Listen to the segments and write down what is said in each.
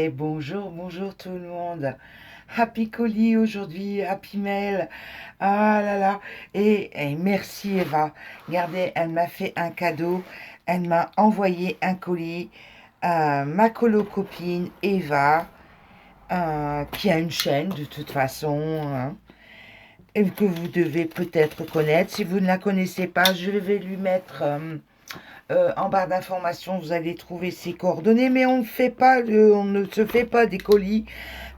Et bonjour, bonjour tout le monde. Happy colis aujourd'hui, happy mail. Ah là là. Et merci Eva. Regardez, elle m'a fait un cadeau. Elle m'a envoyé un colis. Ma colo-copine Eva, qui a une chaîne de toute façon, hein, et que vous devez peut-être connaître. Si vous ne la connaissez pas, je vais lui mettre en barre d'informations, vous allez trouver ses coordonnées, mais on ne se fait pas des colis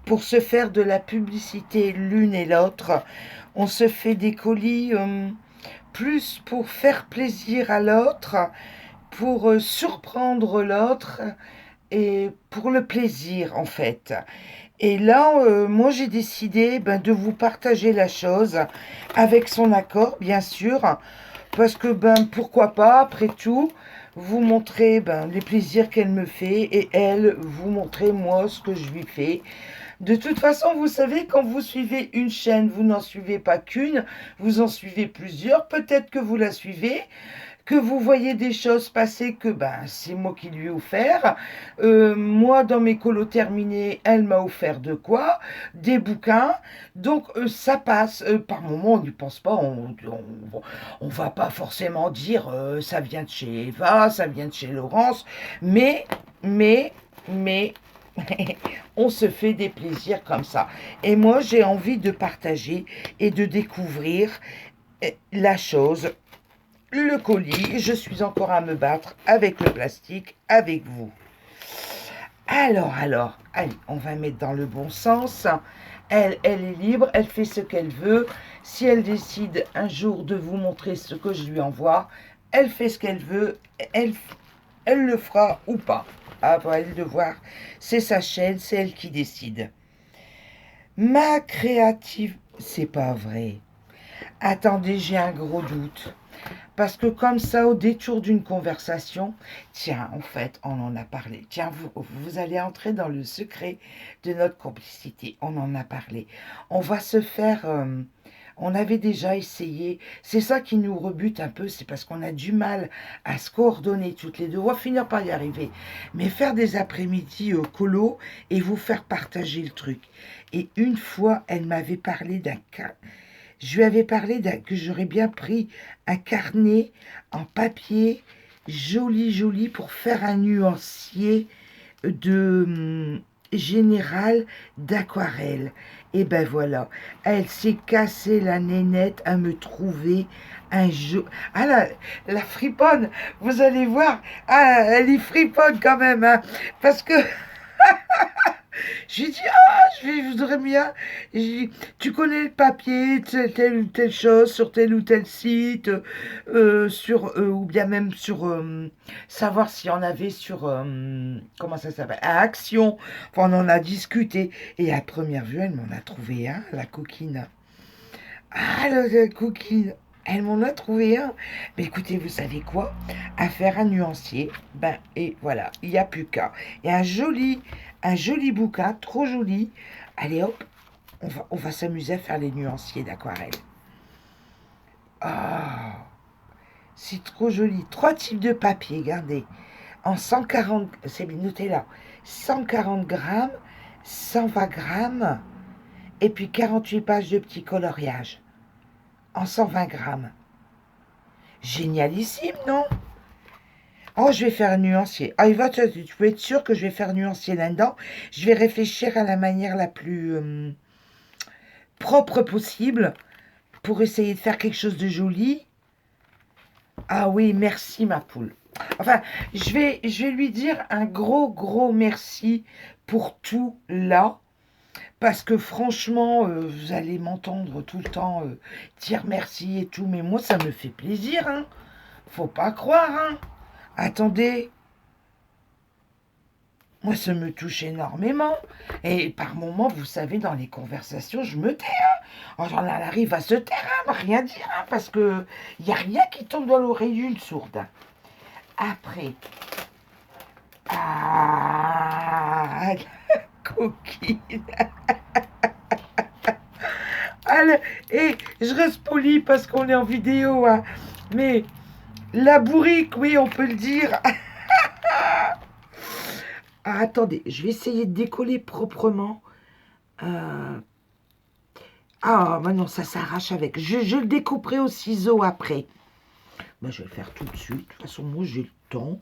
pour se faire de la publicité l'une et l'autre. On se fait des colis plus pour faire plaisir à l'autre, pour surprendre l'autre et pour le plaisir en fait. Et là, moi j'ai décidé de vous partager la chose avec son accord, bien sûr, parce que pourquoi pas, après tout, vous montrer les plaisirs qu'elle me fait et elle vous montrer moi ce que je lui fais. De toute façon, vous savez, quand vous suivez une chaîne, vous n'en suivez pas qu'une, vous en suivez plusieurs. Peut-être que vous la suivez, que vous voyez des choses passer que c'est moi qui lui ai offert. Moi, dans mes colos terminés, elle m'a offert de quoi? Des bouquins. Donc, ça passe. Par moment, on n'y pense pas. On va pas forcément dire ça vient de chez Eva, ça vient de chez Laurence. Mais, on se fait des plaisirs comme ça. Et moi, j'ai envie de partager et de découvrir la chose, le colis. Je suis encore à me battre avec le plastique, avec vous. Alors, allez, on va mettre dans le bon sens. Elle est libre, elle fait ce qu'elle veut. Si elle décide un jour de vous montrer ce que je lui envoie, elle fait ce qu'elle veut, elle le fera ou pas. À elle de voir, c'est sa chaîne, c'est elle qui décide. Ma créative, c'est pas vrai. Attendez, j'ai un gros doute. Parce que comme ça, au détour d'une conversation, tiens, en fait, on en a parlé. Tiens, vous allez entrer dans le secret de notre complicité. On en a parlé. On va se faire... on avait déjà essayé. C'est ça qui nous rebute un peu. C'est parce qu'on a du mal à se coordonner toutes les deux. On va finir par y arriver. Mais faire des après-midi colo et vous faire partager le truc. Et une fois, elle m'avait parlé d'un cas. Je lui avais parlé que j'aurais bien pris un carnet en papier joli pour faire un nuancier de général d'aquarelle. Et ben voilà, elle s'est cassée la nénette à me trouver un jeu. Ah la friponne, vous allez voir, ah, elle est friponne quand même, hein, parce que j'ai dit, je voudrais bien. J'ai dit, tu connais le papier, telle ou telle chose, sur tel ou tel site, ou bien même sur, savoir s'il y en avait sur, comment ça s'appelle, à Action. Enfin, on en a discuté. Et à première vue, elle m'en a trouvé un, la coquine. Ah, la coquine. Elle m'en a trouvé un. Mais écoutez, vous savez quoi? À faire un nuancier, et voilà, il n'y a plus qu'à. Et un joli bouquin, trop joli. Allez hop, on va s'amuser à faire les nuanciers d'aquarelle. Ah, c'est trop joli. 3 types de papier, regardez. En 140, c'est noté là. 140 grammes, 120 grammes, et puis 48 pages de petits coloriages. En 120 grammes. Génialissime, non? Oh, je vais faire un nuancier. Ah, tu peux être sûr que je vais faire un nuancier là-dedans. Je vais réfléchir à la manière la plus propre possible pour essayer de faire quelque chose de joli. Ah oui, merci ma poule. Enfin, je vais lui dire un gros merci pour tout là. Parce que franchement, vous allez m'entendre tout le temps dire merci et tout. Mais moi, ça me fait plaisir, hein. Faut pas croire, hein. Attendez, moi ça me touche énormément. Et par moments, vous savez, dans les conversations, je me tais. Hein. J'en arrive à se taire, hein, rien dire, hein, parce que il n'y a rien qui tombe dans l'oreille d'une sourde. Après, la coquine. Allez, et je reste poli parce qu'on est en vidéo, hein. Mais la bourrique, oui, on peut le dire. Ah, attendez, je vais essayer de décoller proprement. Euh, Ah, bah non, ça s'arrache avec. Je le découperai au ciseau après. Bah, je vais le faire tout de suite. De toute façon, moi, j'ai le temps.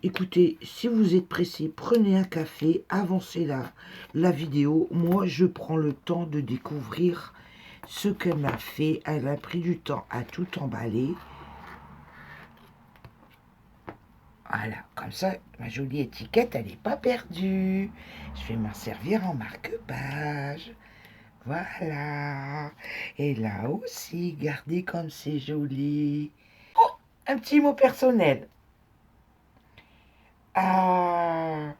Écoutez, si vous êtes pressé, prenez un café, avancez la vidéo. Moi, je prends le temps de découvrir ce qu'elle m'a fait. Elle a pris du temps à tout emballer. Voilà, comme ça, ma jolie étiquette, elle n'est pas perdue. Je vais m'en servir en marque-page. Voilà. Et là aussi, regardez comme c'est joli. Oh, un petit mot personnel. Ah,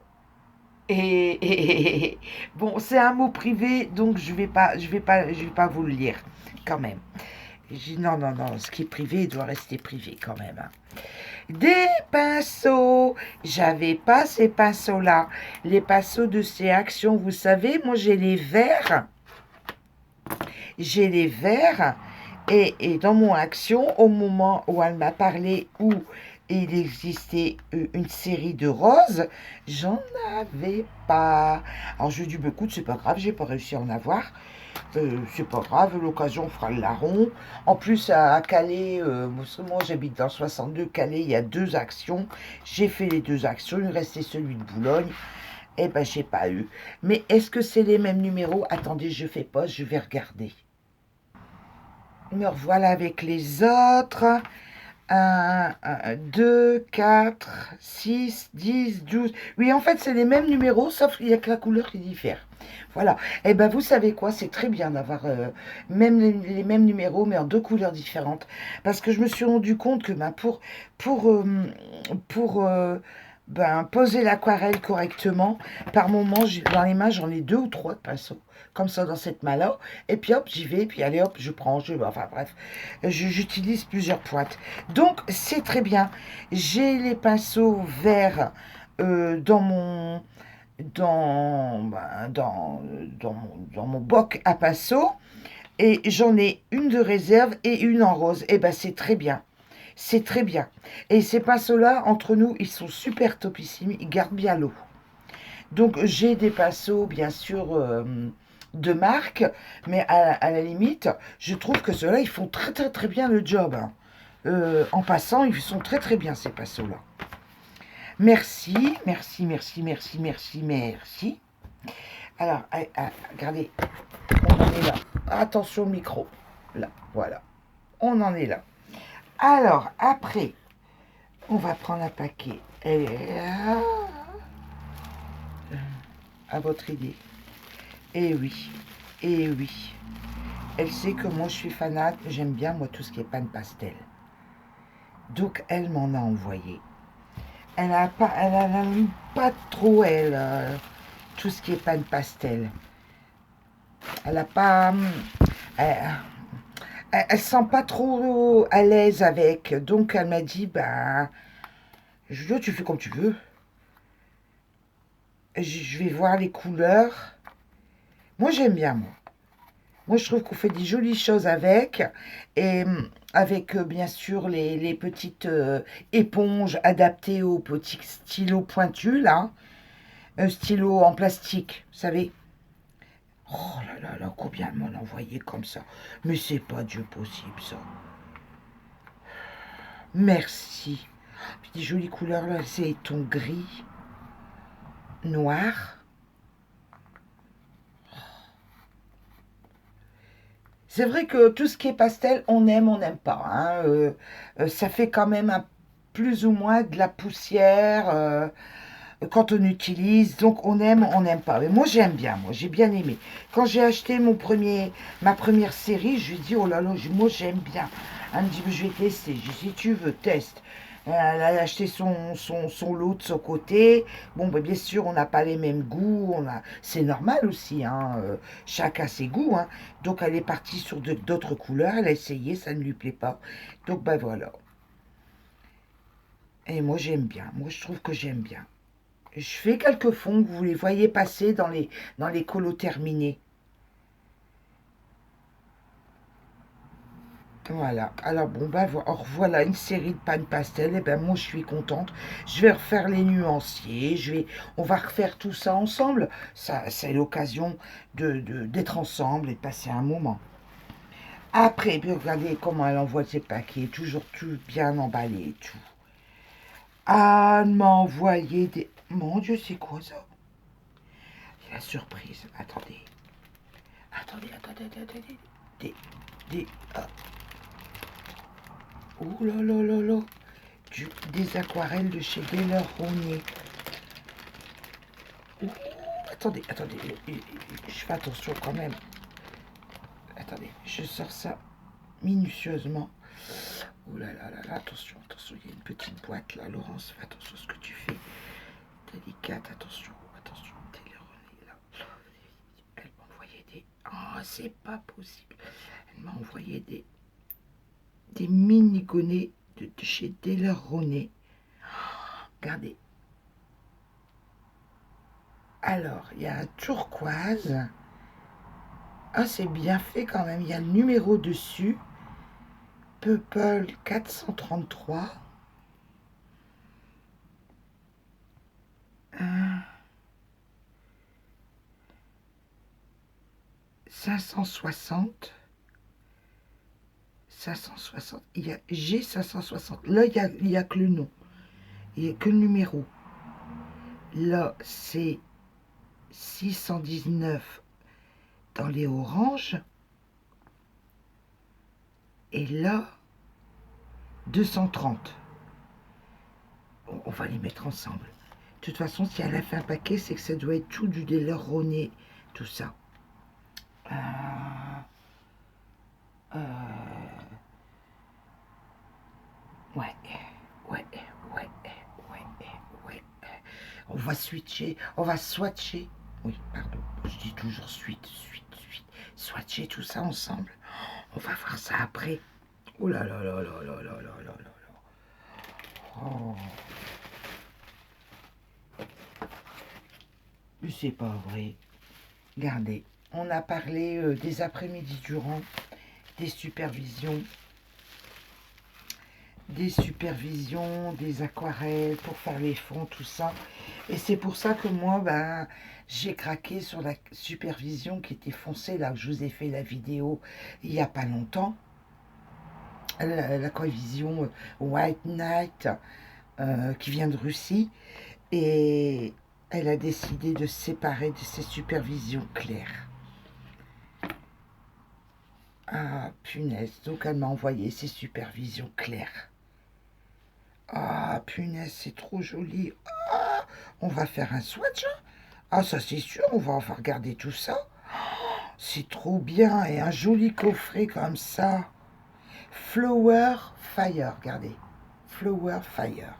bon, c'est un mot privé, donc je vais pas vous le lire, quand même. Non, non, non, ce qui est privé doit rester privé quand même, hein. Des pinceaux. J'avais pas ces pinceaux-là. Les pinceaux de ces actions, vous savez, moi j'ai les verts. J'ai les verts. Et dans mon action, au moment où elle m'a parlé, où il existait une série de roses, j'en avais pas. Alors je lui ai dit, bah, écoute, c'est pas grave, j'ai pas réussi à en avoir. C'est pas grave, l'occasion fera le larron. En plus, à Calais, moi j'habite dans 62, Calais, il y a 2 actions. J'ai fait les 2 actions, il restait celui de Boulogne. Eh ben, j'ai pas eu. Mais est-ce que c'est les mêmes numéros? Attendez, je fais pause, je vais regarder. Me revoilà avec les autres. 2, 4, 6, 10, 12. Oui, en fait, c'est les mêmes numéros, sauf qu'il n'y a que la couleur qui diffère. Voilà. Et ben, vous savez quoi, c'est très bien d'avoir même les mêmes numéros, mais en 2 couleurs différentes. Parce que je me suis rendu compte que ben, pour, euh, pour ben, poser l'aquarelle correctement, par moment, dans les mains, j'en ai 2 ou 3 de pinceaux. Comme ça, dans cette main-là. Et puis hop, j'y vais, puis allez hop, je prends, enfin bref, j'utilise plusieurs pointes. Donc, c'est très bien. J'ai les pinceaux verts dans mon dans mon boc à pinceaux et j'en ai une de réserve et une en rose. Et ben c'est très bien. C'est très bien. Et ces pinceaux-là, entre nous, ils sont super topissimes. Ils gardent bien l'eau. Donc j'ai des pinceaux, bien sûr, de marque, mais à la limite, je trouve que ceux-là, ils font très très très bien le job, hein. En passant, ils sont très très bien ces pinceaux-là. Merci, merci, merci, merci, merci, merci. Alors, regardez, on en est là. Attention au micro. Là, voilà. On en est là. Alors, après, on va prendre un paquet. Et à votre idée. Eh oui, eh oui. Elle sait que moi je suis fanate, j'aime bien moi tout ce qui est pan pastel. Donc elle m'en a envoyé. Elle a pas trop elle tout ce qui est pan pastel. Elle a pas, elle sent pas trop à l'aise avec. Donc elle m'a dit bah, je dis tu fais comme tu veux. Je vais voir les couleurs. Moi j'aime bien moi. Moi, je trouve qu'on fait des jolies choses avec. Et avec, bien sûr, les petites éponges adaptées aux petits stylos pointus, là. Un stylo en plastique, vous savez. Oh là là là, combien elle m'en a envoyé comme ça. Mais c'est pas Dieu possible, ça. Merci. Puis des jolies couleurs, là. C'est ton gris, noir. C'est vrai que tout ce qui est pastel, on n'aime pas, hein. Ça fait quand même plus ou moins de la poussière quand on utilise. Donc on n'aime pas. Mais moi j'aime bien, moi j'ai bien aimé. Quand j'ai acheté ma première série, je lui ai dit, oh là là, moi j'aime bien. Elle me dit, je vais tester. Je lui ai dit, si tu veux, teste. Elle a acheté son lot de son côté. Bon, ben, bien sûr, on n'a pas les mêmes goûts. C'est normal aussi, hein. Chacun ses goûts, hein. Donc, elle est partie sur d'autres couleurs. Elle a essayé, ça ne lui plaît pas. Donc, ben voilà. Et moi, j'aime bien. Moi, je trouve que j'aime bien. Je fais quelques fonds, vous les voyez passer dans les colos terminés. Voilà, alors bon, bah voilà une série de pannes pastel, et ben moi je suis contente. Je vais refaire les nuanciers, on va refaire tout ça ensemble. Ça, c'est l'occasion d'être ensemble et de passer un moment. Après, puis regardez comment elle envoie ses paquets, toujours tout bien emballé et tout. Anne m'a envoyé des... Mon Dieu, c'est quoi ça? C'est la surprise. Attendez. Attendez. Des... Des... ah. Oh là là là là. Des aquarelles de chez Daler-Rowney. Attendez. Je fais attention quand même. Attendez, je sors ça minutieusement. Oh là là là là, attention, il y a une petite boîte là, Laurence, fais attention à ce que tu fais. Délicate, attention, Daler-Rowney là. Elle m'a envoyé des... Oh, c'est pas possible. Elle m'a envoyé des mini gonnets de chez Daler-Rowney. Regardez. Alors, il y a un turquoise. Ah, c'est bien fait quand même. Il y a le numéro dessus. Purple 433. 560. 560. Il y a G560. Là, il y a que le nom. Il n'y a que le numéro. Là, c'est 619 dans les oranges. Et là, 230. On va les mettre ensemble. De toute façon, si elle a fait un paquet, c'est que ça doit être tout du Daler-Rowney, tout ça. Ouais. On va switcher, on va swatcher. Oui, pardon, je dis toujours suite. Swatcher tout ça ensemble. On va faire ça après. Oh là là là là là là là là là. Oh. Mais c'est pas vrai. Regardez, on a parlé des après-midi durant, des supervisions, des aquarelles pour faire les fonds, tout ça. Et c'est pour ça que moi, ben, j'ai craqué sur la supervision qui était foncée, là, que je vous ai fait la vidéo il n'y a pas longtemps. L'aquavision White Knight qui vient de Russie. Et elle a décidé de se séparer de ses supervisions claires. Ah, punaise. Donc, elle m'a envoyé ses supervisions claires. Ah, punaise, c'est trop joli. Ah, on va faire un swatch. Ah, ça, c'est sûr. On va regarder tout ça. C'est trop bien. Et un joli coffret comme ça. Flower Fire. Regardez. Flower Fire.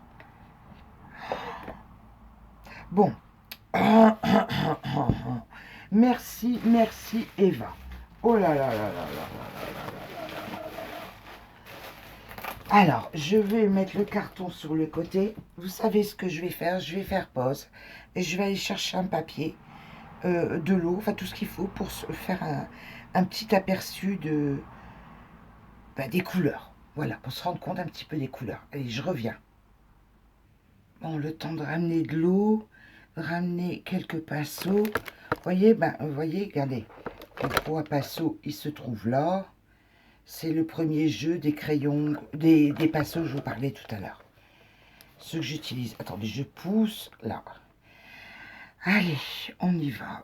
Bon. Merci Eva. Oh là là là là là là là là. Alors, je vais mettre le carton sur le côté. Vous savez ce que je vais faire? Je vais faire pause. Et je vais aller chercher un papier, de l'eau, enfin tout ce qu'il faut pour se faire un petit aperçu des couleurs. Voilà, pour se rendre compte un petit peu des couleurs. Allez, je reviens. Bon, le temps de ramener de l'eau, de ramener quelques pinceaux. Vous voyez, regardez. Le 3 pinceaux, il se trouve là. C'est le premier jeu des crayons, des pinceaux que je vous parlais tout à l'heure. Ceux que j'utilise. Attendez, je pousse là. Allez, on y va.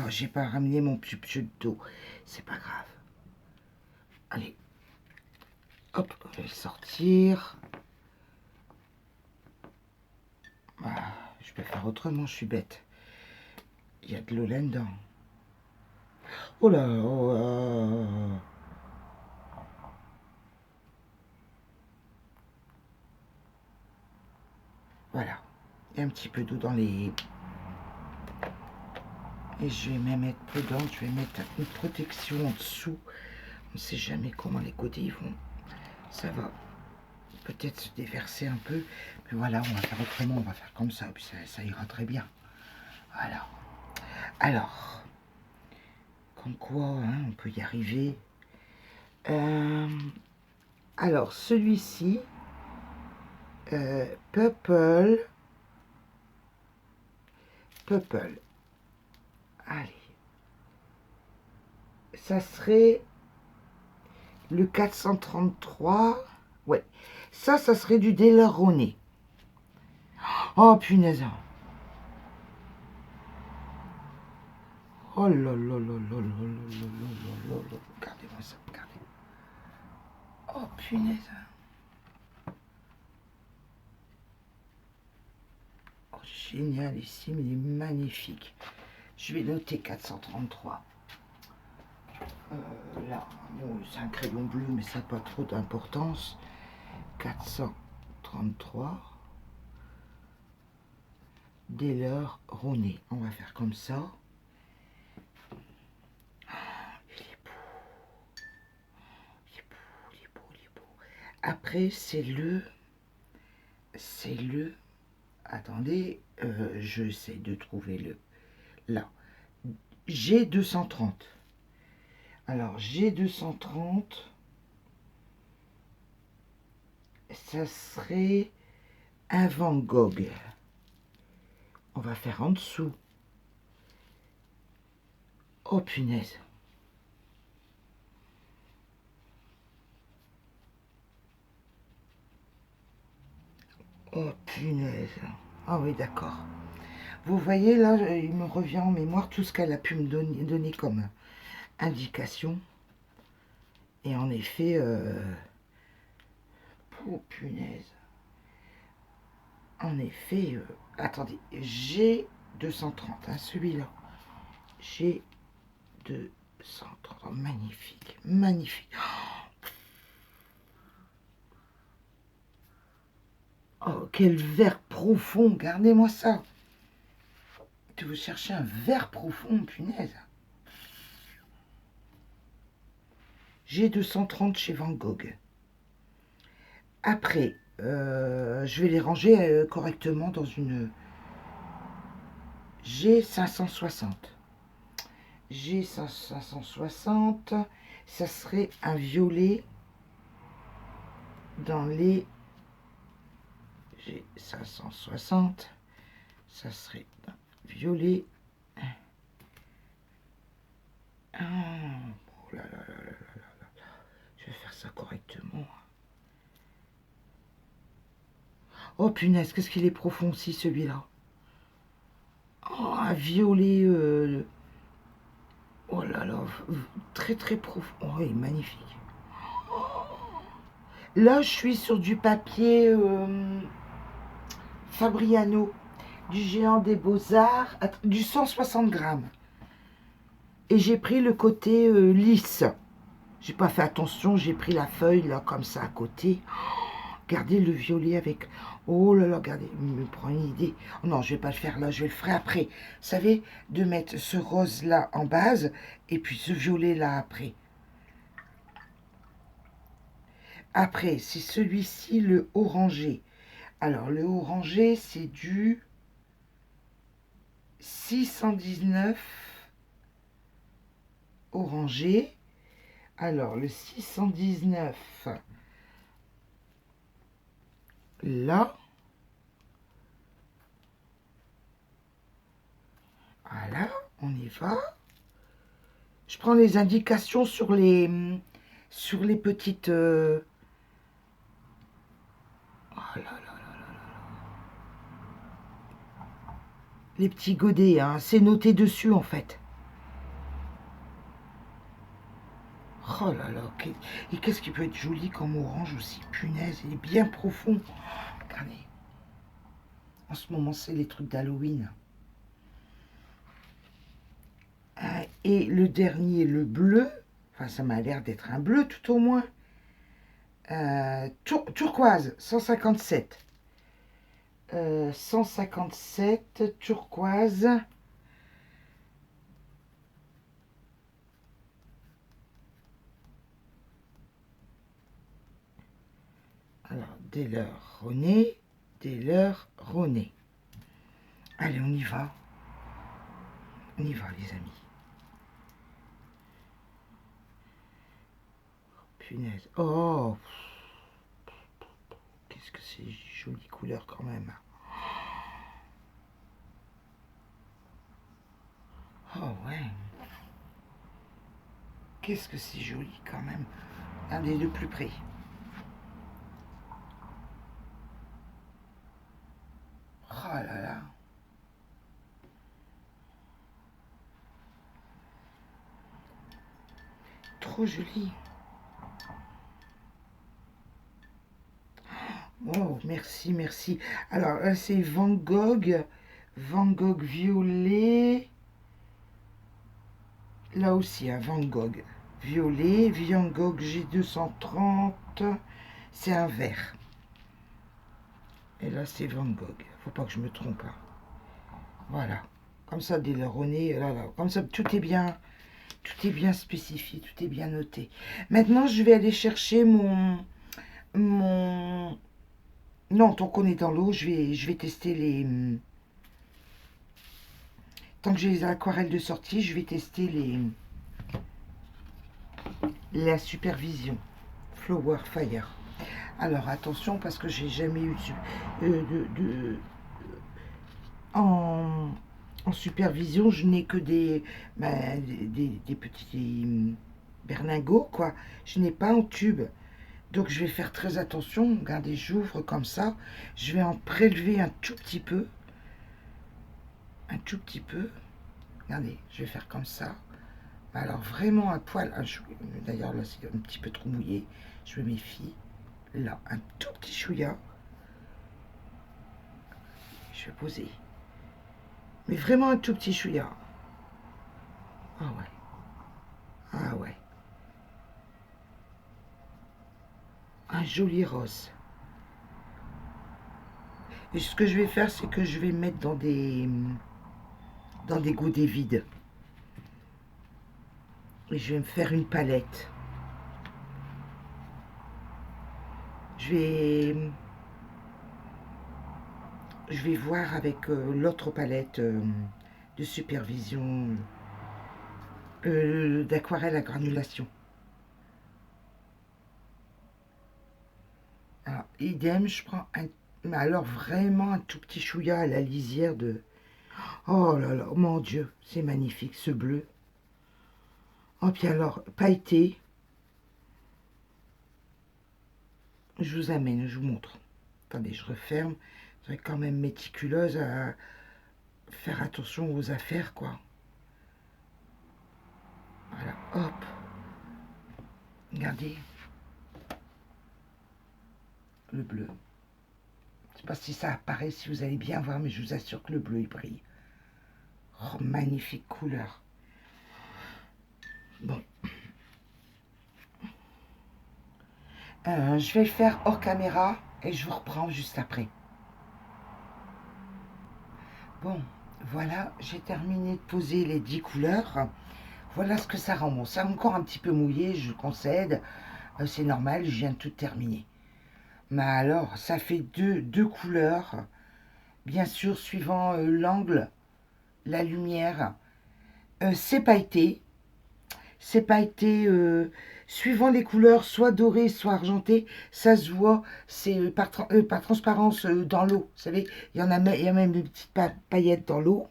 J'ai pas ramené mon jeu d'eau. C'est pas grave. Allez. Hop, on va le sortir. Voilà, je peux faire autrement, je suis bête. Il y a de l'eau là-dedans. Oh là, voilà. Il y a un petit peu d'eau dans les... Et je vais même mettre dedans, je vais mettre une protection en dessous. On ne sait jamais comment les côtés ils vont. Ça va peut-être se déverser un peu. Mais voilà, on va faire autrement, on va faire comme ça. Puis ça ira très bien. Voilà. Alors, comme quoi, hein, on peut y arriver. Euh, alors, celui-ci, Purple. Allez. Ça serait le 433. Ouais. Ça serait du Delaroné. Oh, punaise. Oh là là là là là là là là. Regardez-moi ça, regardez. Oh, punaise. Oh, génialissime, il est magnifique. Je vais noter 433. Là, bon, c'est un crayon bleu, mais ça n'a pas trop d'importance. 433. Delaroné. On va faire comme ça. Il est beau. Il est beau, il est beau, il est beau. Après, c'est le... Attendez, j'essaie de trouver le... Là. G230. Alors, G230, ça serait un Van Gogh. On va faire en dessous. Oh, punaise. Oh, punaise. Ah oui, d'accord. Vous voyez, là, il me revient en mémoire tout ce qu'elle a pu me donner comme indication. Et en effet, oh, punaise. En effet, attendez, G230, hein, celui-là. G230, magnifique, magnifique. Oh, quel vert profond, regardez-moi ça. Tu veux chercher un vert profond, punaise. G230 chez Van Gogh. Après, je vais les ranger correctement dans une G560. G560, ça serait un violet dans les G560. Ça serait un violet. Oh là là là là là là. Je vais faire ça correctement. Oh punaise, qu'est-ce qu'il est profond aussi celui-là. Oh, un violet. Oh là là, très très profond. Oh, il est magnifique. Là, je suis sur du papier Fabriano, du géant des beaux-arts, du 160 grammes. Et j'ai pris le côté lisse. J'ai pas fait attention, j'ai pris la feuille là comme ça à côté. Regardez le violet avec... Oh là là, regardez, il me prend une idée. Oh non, je vais pas le faire là, je vais le faire après. Vous savez, de mettre ce rose là en base et puis ce violet là après. Après, c'est celui-ci, le orangé. Alors, le orangé, c'est du 619 orangé. Alors, le 619, là. Voilà, on y va. Je prends les indications sur les petites... Oh là là là là là. Les petits godets, hein. C'est noté dessus en fait. Oh là là, et qu'est-ce qui peut être joli comme orange aussi, punaise, il est bien profond. Regardez, en ce moment c'est les trucs d'Halloween. Et le dernier, le bleu, enfin ça m'a l'air d'être un bleu tout au moins. Turquoise, 157. 157, turquoise. Alors, Delaroné, Delaroné. Allez, on y va. On y va, les amis. Oh, punaise. Oh, qu'est-ce que c'est jolie couleur quand même. Oh ouais. Qu'est-ce que c'est joli quand même. Regardez de plus près. Oh là là. Trop joli. Oh, merci, merci. Alors, c'est Van Gogh. Van Gogh violet. Là aussi, un Van Gogh violet. Van Gogh G230. C'est un vert. Et là, c'est Van Gogh. Faut pas que je me trompe. Hein. Voilà. Comme ça, dès le René, là, là. Comme ça, tout est bien spécifié, tout est bien noté. Maintenant, je vais aller chercher mon... Non, tant qu'on est dans l'eau, je vais tester les... Tant que j'ai les aquarelles de sortie, je vais tester la supervision. Flower Fire. Alors, attention, parce que j'ai jamais eu en, en supervision, je n'ai que des petits berlingots, quoi. Je n'ai pas en tube. Donc, je vais faire très attention. Regardez, j'ouvre comme ça. Je vais en prélever un tout petit peu. Un tout petit peu. Regardez, je vais faire comme ça. Alors, vraiment un poil. D'ailleurs, là, c'est un petit peu trop mouillé. Je me méfie. Là, un tout petit chouïa. Je vais poser. Mais vraiment un tout petit chouïa. Ah ouais. Ah ouais. Un joli rose. Et ce que je vais faire, c'est que je vais mettre dans des godets vides. Et je vais me faire une palette. Je vais, je vais voir avec l'autre palette de supervision d'aquarelle à granulation. Alors, idem, je prends un... Mais alors vraiment un tout petit chouïa à la lisière de... Oh là là, mon Dieu, c'est magnifique ce bleu. Oh, puis alors, pailleté. Je vous amène, je vous montre. Attendez, je referme. Vous êtes quand même méticuleuse à faire attention aux affaires, quoi. Voilà, hop. Regardez. Le bleu. Je ne sais pas si ça apparaît, si vous allez bien voir, mais je vous assure que le bleu, il brille. Oh, magnifique couleur. Bon. Je vais le faire hors caméra et je vous reprends juste après. Bon, voilà, j'ai terminé de poser les 10 couleurs. Voilà ce que ça rend. Bon, c'est encore un petit peu mouillé, je concède. C'est normal, je viens de tout terminer. Mais alors, ça fait deux couleurs. Bien sûr, suivant l'angle, la lumière. C'est pailleté. C'est pailleté suivant les couleurs, soit doré, soit argenté. Ça se voit, c'est par transparence dans l'eau. Vous savez, il y a même des petites paillettes dans l'eau.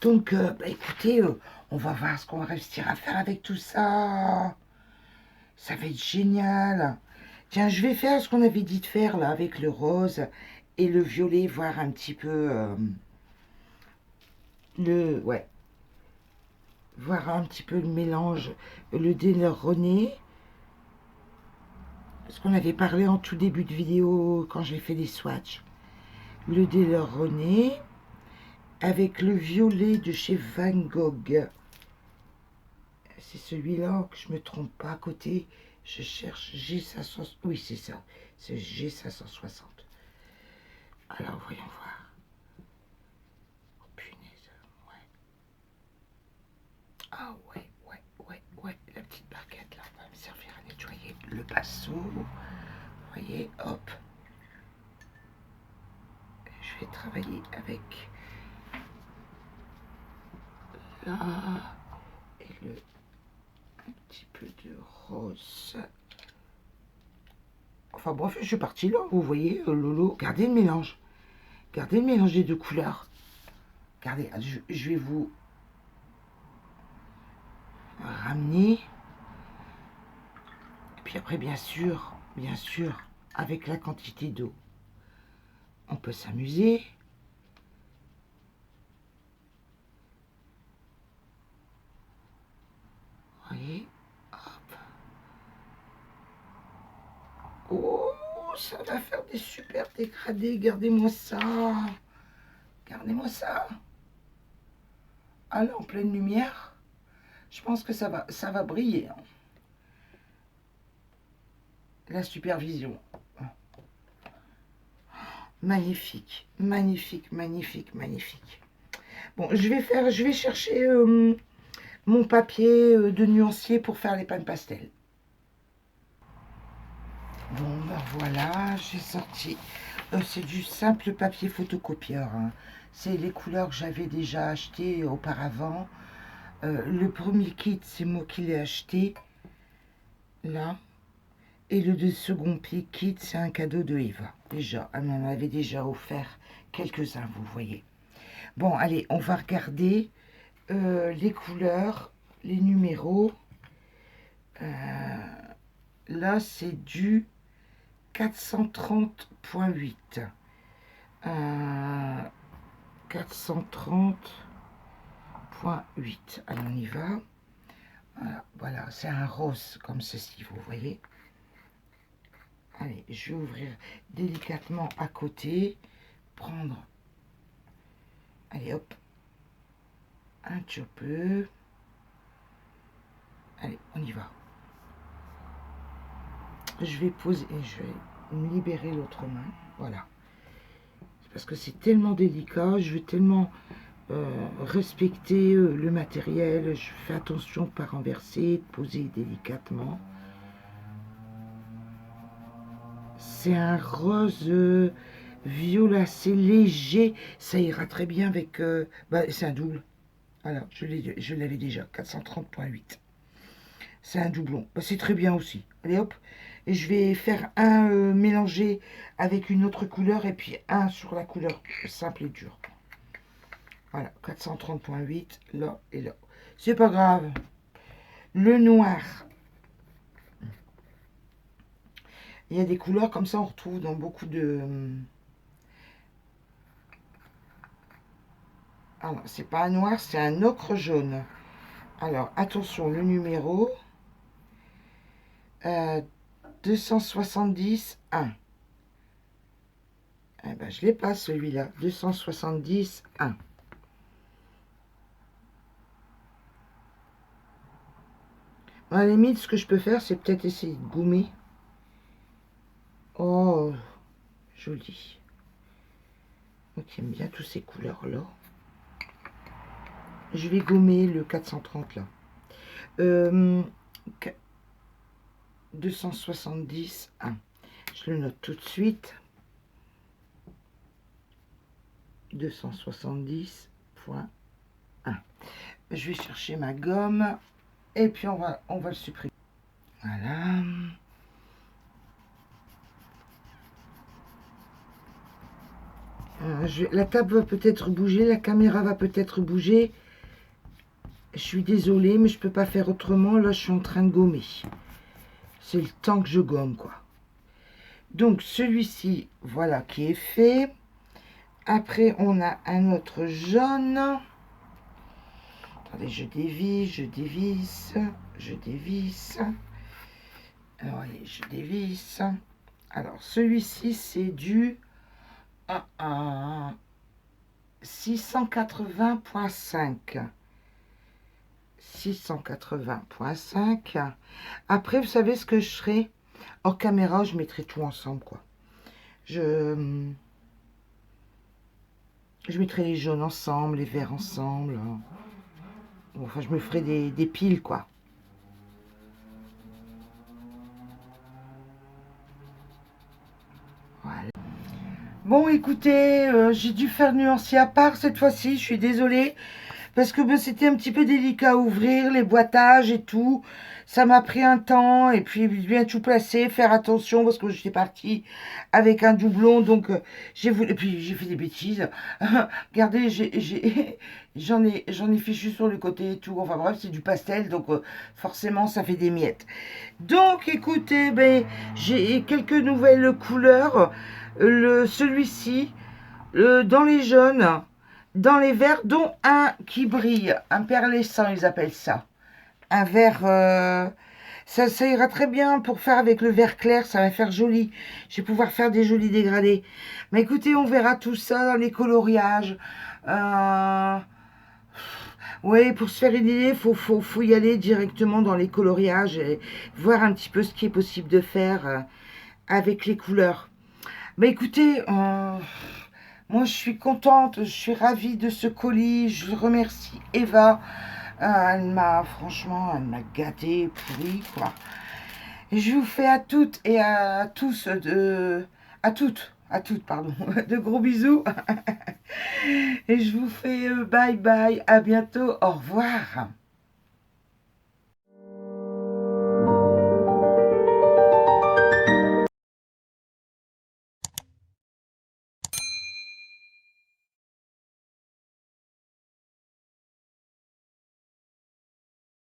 Donc, écoutez, on va voir ce qu'on va réussir à faire avec tout ça. Ça va être génial. Tiens, je vais faire ce qu'on avait dit de faire là avec le rose et le violet, voir un petit peu ouais, voir un petit peu le mélange, le René. Ce qu'on avait parlé en tout début de vidéo quand j'ai fait des swatchs. Le René avec le violet de chez Van Gogh. C'est celui-là que je me trompe pas à côté. Je cherche G560. Oui, c'est ça. C'est G560. Alors, voyons voir. Oh, punaise. Ouais. Ah, ouais. La petite barquette, là, va me servir à nettoyer le pinceau. Vous voyez, hop. Je vais travailler avec là et un petit peu de rose. Enfin bref, je suis partie là, vous voyez, Lolo. Regardez le mélange. Regardez le mélange des deux couleurs. Regardez, je vais vous ramener. Puis après, bien sûr, avec la quantité d'eau, on peut s'amuser. Vous voyez, hop. Oh, ça va faire des super dégradés. Regardez-moi ça. Regardez-moi ça. Ah là, en pleine lumière, je pense que ça va briller. Hein. La supervision. Magnifique, magnifique, magnifique, magnifique. Bon, je vais chercher mon papier de nuancier pour faire les pans pastel. Bon, ben voilà, j'ai sorti. C'est du simple papier photocopieur. Hein. C'est les couleurs que j'avais déjà achetées auparavant. Le premier kit, c'est moi qui l'ai acheté. Là. Et le second kit, c'est un cadeau de Eva. Déjà, elle m'en avait déjà offert quelques-uns, vous voyez. Bon, allez, on va regarder les couleurs, les numéros. Là, c'est du 430.8. 430.8. Allez, on y va. Voilà, c'est un rose comme ceci, vous voyez. Allez, je vais ouvrir délicatement à côté. Prendre. Allez, hop. Un chopper. Allez, on y va. Je vais poser, je vais me libérer l'autre main. Voilà. Parce que c'est tellement délicat, je vais tellement respecter le matériel. Je fais attention de ne pas renverser, de poser délicatement. C'est un rose violacé léger. Ça ira très bien avec... c'est un double. Voilà, je l'avais déjà, 430.8. C'est un doublon. C'est très bien aussi. Allez hop. Et je vais faire un mélangé avec une autre couleur et puis un sur la couleur simple et dure. Voilà, 430.8, là et là. C'est pas grave. Le noir. Il y a des couleurs comme ça, on retrouve dans beaucoup de... Alors, c'est pas un noir, c'est un ocre jaune. Alors, attention, le numéro... 270.1. Eh ben, je l'ai pas celui-là. 270.1. À la limite, ce que je peux faire, c'est peut-être essayer de gommer. Oh, joli. Moi qui aime bien toutes ces couleurs-là. Je vais gommer le 430 là. 270.1. Je le note tout de suite. 270.1. Je vais chercher ma gomme et puis on va le supprimer. Voilà. La table va peut-être bouger, la caméra va peut-être bouger. Je suis désolée, mais je peux pas faire autrement. Là, je suis en train de gommer. C'est le temps que je gomme, quoi. Donc, celui-ci, voilà, qui est fait. Après, on a un autre jaune. Attendez, je dévisse. Alors, allez, je dévisse. Alors, celui-ci, c'est du 680.5. 680.5. Après, vous savez ce que je ferai? Hors caméra, je mettrai tout ensemble, quoi. Je mettrai les jaunes ensemble, les verts ensemble. Enfin, je me ferai des piles, quoi. Voilà. Bon, écoutez, j'ai dû faire nuancier à part cette fois-ci. Je suis désolée. parce que ben, c'était un petit peu délicat à ouvrir, les boîtages et tout. Ça m'a pris un temps, et puis bien tout placer, faire attention, parce que j'étais partie avec un doublon, donc j'ai voulu, et puis j'ai fait des bêtises. Regardez, j'en ai fichu sur le côté et tout. Enfin bref, c'est du pastel, donc forcément ça fait des miettes. Donc écoutez, ben, j'ai quelques nouvelles couleurs. Celui-ci, dans les jaunes, dans les verts, dont un qui brille, un perlescent, ils appellent ça. Un vert, ça ira très bien pour faire avec le vert clair, ça va faire joli. Je vais pouvoir faire des jolis dégradés. Mais écoutez, on verra tout ça dans les coloriages. Oui, pour se faire une idée, faut y aller directement dans les coloriages et voir un petit peu ce qui est possible de faire avec les couleurs. Bah écoutez, moi je suis contente, je suis ravie de ce colis. Je remercie Eva. Elle m'a, franchement, elle m'a gâtée, pourri, quoi. Et je vous fais à toutes et à tous à toutes, pardon, de gros bisous. Et je vous fais bye bye, à bientôt, au revoir.